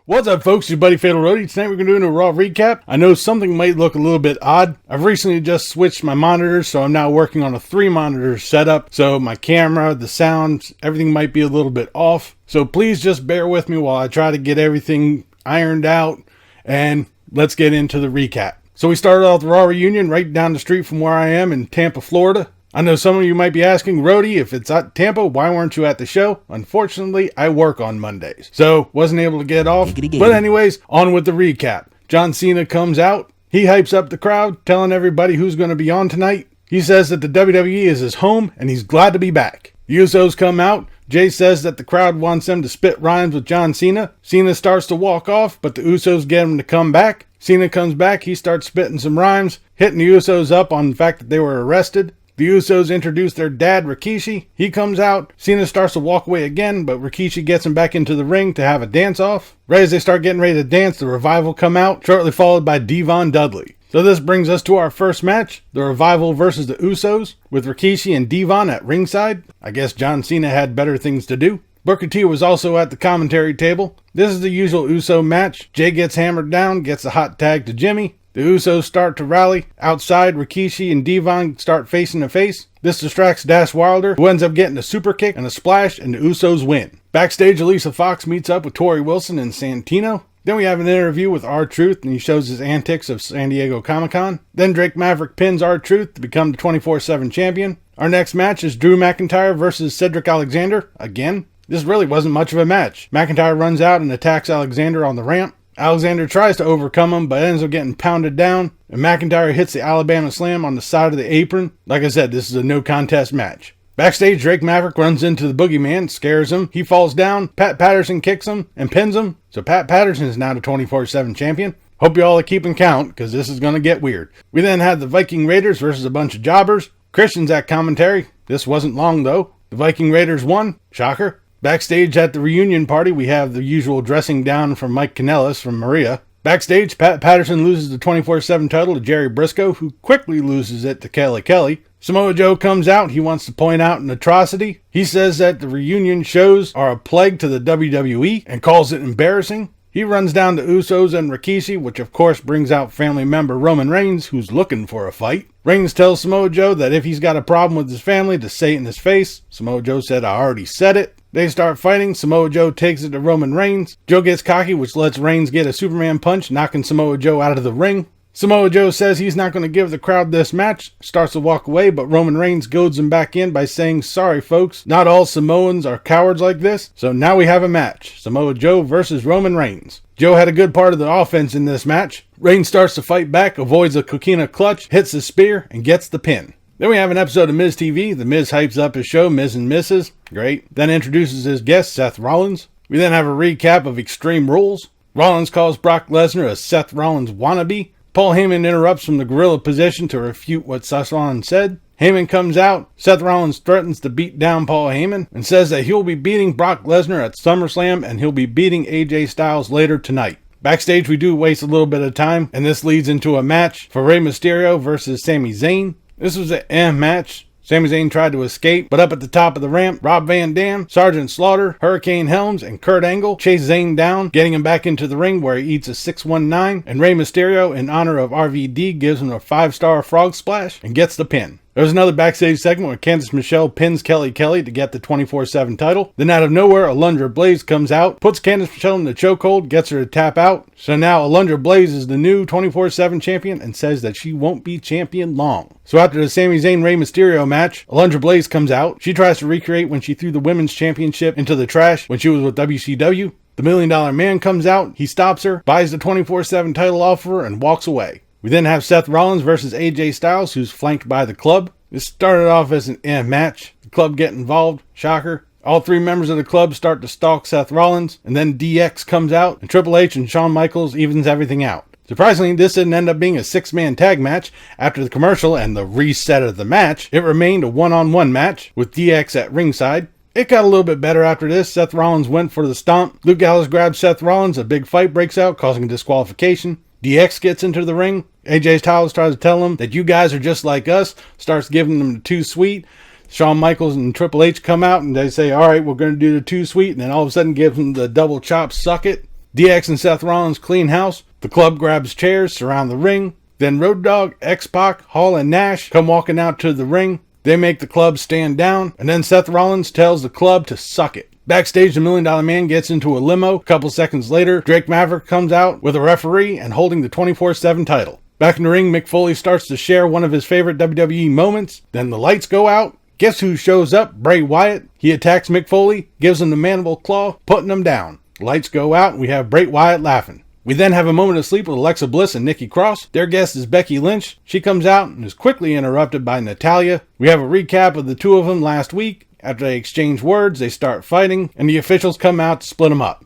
What's up, folks? It's your buddy Fatalroadie. Tonight we're going to do a Raw recap. I know something might look a little bit odd. I've recently just switched my monitors, so I'm now working on a 3-monitor setup. So my camera, the sound, everything might be a little bit off. So please just bear with me while I try to get everything ironed out, and let's get into the recap. So we started off the Raw reunion right down the street from where I am in Tampa, Florida. I know some of you might be asking, Roadie, if it's at Tampa, why weren't you at the show? Unfortunately, I work on Mondays, so wasn't able to get off. But anyways, on with the recap. John Cena comes out. He hypes up the crowd, telling everybody who's going to be on tonight. He says that the WWE is his home, and he's glad to be back. The Usos come out. Jay says that the crowd wants them to spit rhymes with John Cena. Cena starts to walk off, but the Usos get him to come back. Cena comes back. He starts spitting some rhymes, hitting the Usos up on the fact that they were arrested. The Usos introduce their dad, Rikishi. He comes out. Cena starts to walk away again, but Rikishi gets him back into the ring to have a dance-off. Right as they start getting ready to dance, the Revival come out, shortly followed by Devon Dudley. So this brings us to our first match, the Revival versus the Usos, with Rikishi and Devon at ringside. I guess John Cena had better things to do. Booker T was also at the commentary table. This is the usual Uso match. Jay gets hammered down, gets a hot tag to Jimmy. The Usos start to rally. Outside, Rikishi and Devon start facing to face. This distracts Dash Wilder, who ends up getting a super kick and a splash, and the Usos win. Backstage, Alicia Fox meets up with Tori Wilson and Santino. Then we have an interview with R-Truth, and he shows his antics of San Diego Comic-Con. Then Drake Maverick pins R-Truth to become the 24/7 champion. Our next match is Drew McIntyre versus Cedric Alexander. Again, this really wasn't much of a match. McIntyre runs out and attacks Alexander on the ramp. Alexander tries to overcome him, but ends up getting pounded down, and McIntyre hits the Alabama Slam on the side of the apron. Like I said, this is a no contest match. Backstage, Drake Maverick runs into the Boogeyman, scares him. He falls down. Pat Patterson kicks him and pins him. So Pat Patterson is now the 24/7 champion. Hope you all are keeping count, because this is going to get weird. We then had the Viking Raiders versus a bunch of jobbers. Christian's at commentary. This wasn't long, though. The Viking Raiders won. Shocker. Backstage at the reunion party, we have the usual dressing down from Mike Kanellis from Maria. Backstage, Pat Patterson loses the 24/7 title to Jerry Briscoe, who quickly loses it to Kelly. Samoa Joe comes out. He wants to point out an atrocity. He says that the reunion shows are a plague to the WWE and calls it embarrassing. He runs down to Usos and Rikishi, which of course brings out family member Roman Reigns, who's looking for a fight. Reigns tells Samoa Joe that if he's got a problem with his family, to say it in his face. Samoa Joe said, "I already said it." They start fighting. Samoa Joe takes it to Roman Reigns. Joe gets cocky, which lets Reigns get a Superman punch, knocking Samoa Joe out of the ring. Samoa Joe says he's not going to give the crowd this match, starts to walk away, but Roman Reigns goads him back in by saying, "Sorry folks, not all Samoans are cowards like this." So now we have a match, Samoa Joe versus Roman Reigns. Joe had a good part of the offense in this match. Reigns starts to fight back, avoids a coquina clutch, hits the spear, and gets the pin. Then we have an episode of Miz TV. The Miz hypes up his show, Miz and Mrs. Great. Then introduces his guest, Seth Rollins. We then have a recap of Extreme Rules. Rollins calls Brock Lesnar a Seth Rollins wannabe. Paul Heyman interrupts from the gorilla position to refute what Seth Rollins said. Heyman comes out. Seth Rollins threatens to beat down Paul Heyman and says that he'll be beating Brock Lesnar at SummerSlam and he'll be beating AJ Styles later tonight. Backstage, we do waste a little bit of time, and this leads into a match for Rey Mysterio versus Sami Zayn. This was an match. Sami Zayn tried to escape, but up at the top of the ramp, Rob Van Dam, Sergeant Slaughter, Hurricane Helms, and Kurt Angle chase Zayn down, getting him back into the ring where he eats a 619, and Rey Mysterio, in honor of RVD, gives him a 5-star frog splash and gets the pin. There was another backstage segment where Candice Michelle pins Kelly to get the 24/7 title. Then out of nowhere, Alundra Blaze comes out, puts Candice Michelle in the chokehold, gets her to tap out. So now Alundra Blaze is the new 24/7 champion and says that she won't be champion long. So after the Sami Zayn Rey Mysterio match, Alundra Blaze comes out. She tries to recreate when she threw the women's championship into the trash when she was with WCW. The $1 Million Man comes out. He stops her, buys the 24/7 title off her, and walks away. We then have Seth Rollins versus AJ Styles, who's flanked by the Club. This started off as an match. The Club get involved. Shocker. All 3 members of the Club start to stalk Seth Rollins, and then DX comes out, and Triple H and Shawn Michaels evens everything out. Surprisingly, this didn't end up being a 6-man tag match. After the commercial and the reset of the match, it remained a one-on-one match with DX at ringside. It got a little bit better after this. Seth Rollins went for the stomp. Luke Gallows grabs Seth Rollins. A big fight breaks out, causing a disqualification. DX gets into the ring. AJ Styles tries to tell him that you guys are just like us. Starts giving them the too sweet. Shawn Michaels and Triple H come out and they say, all right, we're going to do the too sweet. And then all of a sudden gives them the double chop suck it. DX and Seth Rollins clean house. The club grabs chairs, surround the ring. Then Road Dogg, X-Pac, Hall, and Nash come walking out to the ring. They make the club stand down, and then Seth Rollins tells the club to suck it. Backstage, the $1 Million Man gets into a limo. A couple seconds later, Drake Maverick comes out with a referee and holding the 24/7 title. Back in the ring, Mick Foley starts to share one of his favorite WWE moments. Then the lights go out. Guess who shows up? Bray Wyatt. He attacks Mick Foley, gives him the mandible claw, putting him down. The lights go out, and we have Bray Wyatt laughing. We then have a moment of sleep with Alexa Bliss and Nikki Cross. Their guest is Becky Lynch. She comes out and is quickly interrupted by Natalya. We have a recap of the two of them last week. After they exchange words, they start fighting, and the officials come out to split them up.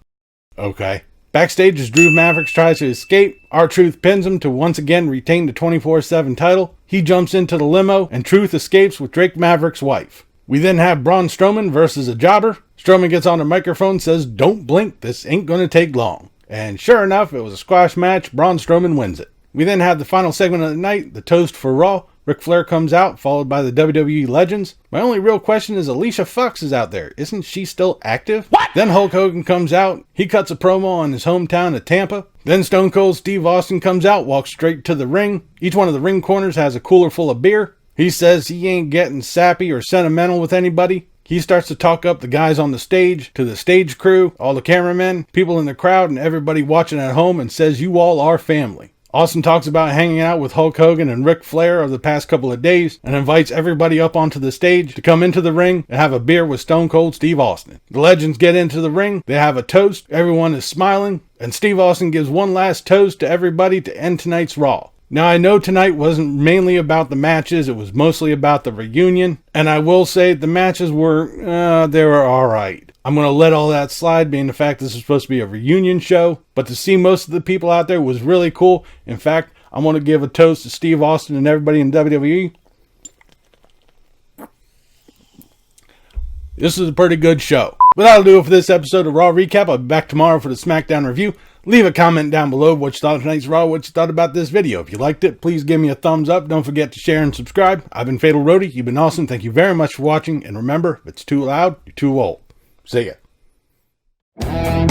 Okay. Backstage, as Drew Maverick tries to escape, R-Truth pins him to once again retain the 24/7 title. He jumps into the limo, and Truth escapes with Drake Maverick's wife. We then have Braun Strowman versus a jobber. Strowman gets on the microphone and says, "Don't blink, this ain't gonna take long." And sure enough, it was a squash match. Braun Strowman wins it. We then have the final segment of the night, the toast for Raw. Ric Flair comes out, followed by the WWE Legends. My only real question is Alicia Fox is out there. Isn't she still active? What? Then Hulk Hogan comes out. He cuts a promo on his hometown of Tampa. Then Stone Cold Steve Austin comes out, walks straight to the ring. Each one of the ring corners has a cooler full of beer. He says he ain't getting sappy or sentimental with anybody. He starts to talk up the guys on the stage, to the stage crew, all the cameramen, people in the crowd, and everybody watching at home, and says you all are family. Austin talks about hanging out with Hulk Hogan and Ric Flair over the past couple of days and invites everybody up onto the stage to come into the ring and have a beer with Stone Cold Steve Austin. The Legends get into the ring, they have a toast, everyone is smiling, and Steve Austin gives one last toast to everybody to end tonight's Raw. Now, I know tonight wasn't mainly about the matches, it was mostly about the reunion, and I will say the matches were, they were alright. I'm going to let all that slide, being the fact this is supposed to be a reunion show, but to see most of the people out there was really cool. In fact, I'm going to give a toast to Steve Austin and everybody in WWE. This is a pretty good show. But that'll do it for this episode of Raw Recap. I'll be back tomorrow for the SmackDown review. Leave a comment down below what you thought of tonight's Raw, what you thought about this video. If you liked it, please give me a thumbs up. Don't forget to share and subscribe. I've been Fatalroadie. You've been awesome. Thank you very much for watching. And remember, if it's too loud, you're too old. See ya.